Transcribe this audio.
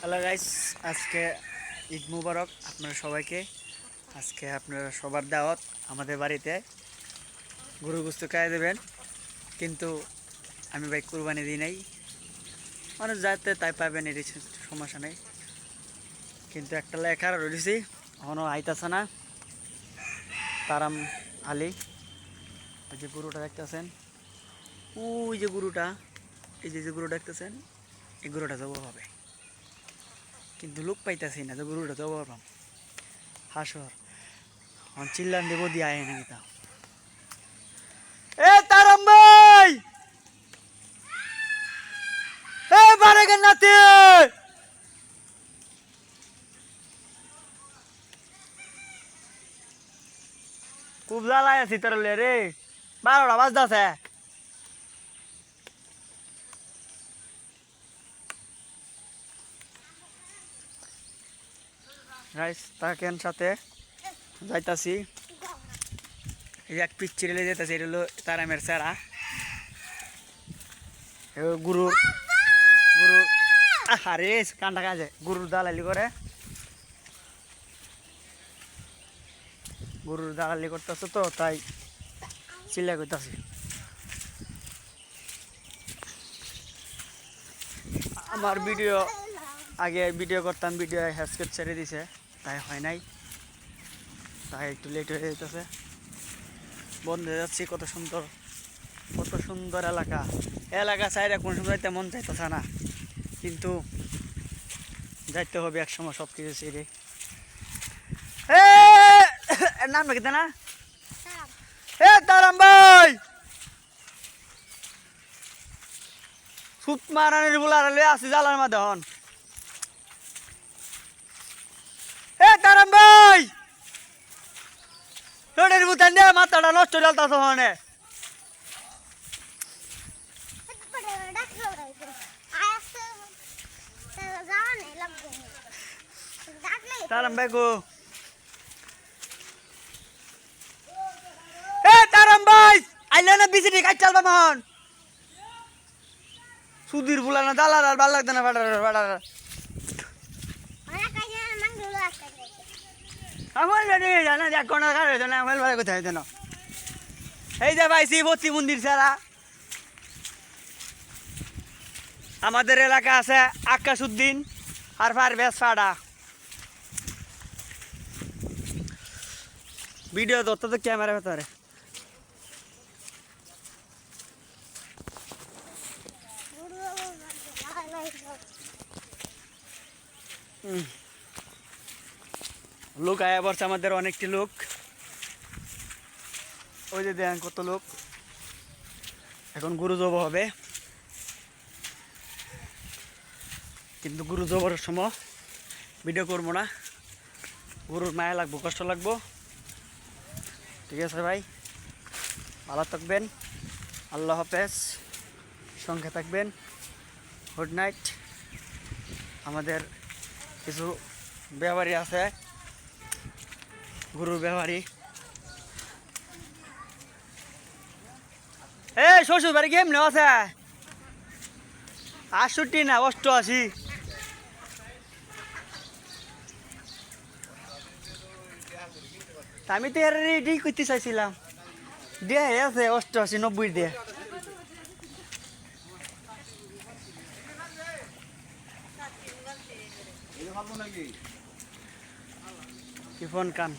Hello guys, আজকে ঈদ মুবারক আপনারা সবাইকে। আজকে আপনারা সবার দাওয়াত আমাদের বাড়িতে গরু গোস্ত খাইয়ে দেবেন। কিন্তু আমি ভাই কুরবানি দিই নাই, মানুষ যাতে তাই পাবেন, এর সমস্যা নেই। কিন্তু একটা লেখা রয়েছি এখনও আইতাছে না। তারাম আলী, ওই যে গরুটা দেখতেছেন, ওই যে গরুটা, এই যে গরু দেখতেছেন, এই গরুটা জব হবে, কিন্তু লোক পাইতেছি না যে গরুটা জব পাম। হাসর চিল্লান দেব দিয়ে আয় নাকি তা। এ তারাম ভাই, এ বারেগের নাতি, খুব জ্বালায় আছি তোর রে, 12টা বাজতেছে। রাইস তাকেন সাথে যাইতাছি, এই এক পিচ্ছি রেলে যেতেছে, এটা হলো তারামের চেরা। গুরুর গুরুর আরে কান্ডা কাজে গরুর দালালি করে, গরুর দালালি করতেছে তো তাই চিল্লা করতেছি। আমার ভিডিও আগে ভিডিও করতাম, ভিডিও হ্যাসকেট ছেড়ে দিছে, তাই হয় নাই, তাই একটু লেট হয়ে যেতেছে। বন্ধ হয়ে যাচ্ছি। কত সুন্দর, কত সুন্দর এলাকা, এলাকা চাইলে কোন সময় যাইতে মন চাইতেছে না, কিন্তু যাইতে হবে এক সময় সব কিছু ছেড়ে। নাম রেখে না, এ তারাম ভাই, সুত মারানির বুলার আসি জালার মধ্যে হন। এ তারাম ভাই, রোডের বুতান দিয়ে মাথাটা নষ্ট চলতেছ হনে। তারাম ভাই গো, এ তারাম ভাই আইলে না বিসিটি কাজ চালবা মহন। সুধীর বুলা না দালার আর ভাল লাগতো না, ফাটার ফাটার আমার জানা এক ঘন্টা কার হইতো না, আমার ভালো কোথায় হইতো না। এই যে ভাই শিবতী মন্দির ছাড়া আমাদের এলাকা আছে আকাশুদ্দিন আর পারভেজ ফাড়া। ভিডিও ধরতে তো ক্যামেরা ভেতরে। লোক আয়া পড়ছে আমাদের, অনেকটি লোক, ওই যে দেখেন কত লোক। এখন গরু জব হবে, কিন্তু গরু জবের সময় ভিডিও করবো না, গরুর মায়া লাগবো, কষ্ট লাগবো। ঠিক আছে ভাই, ভালো থাকবেন, আল্লাহ হাফেজ, সঙ্গে থাকবেন, গুড নাইট। আমাদের কিছু ব্যাপারী আছে, গরুর ব্যাপারী। এই শ্বশুর বাড়ি কেমনে আছে? 68 না 88। আমি তো এর রেডি করতে চাইছিলাম, দিয়ে আছে 88 90 দিয়ে। কি ফোন কান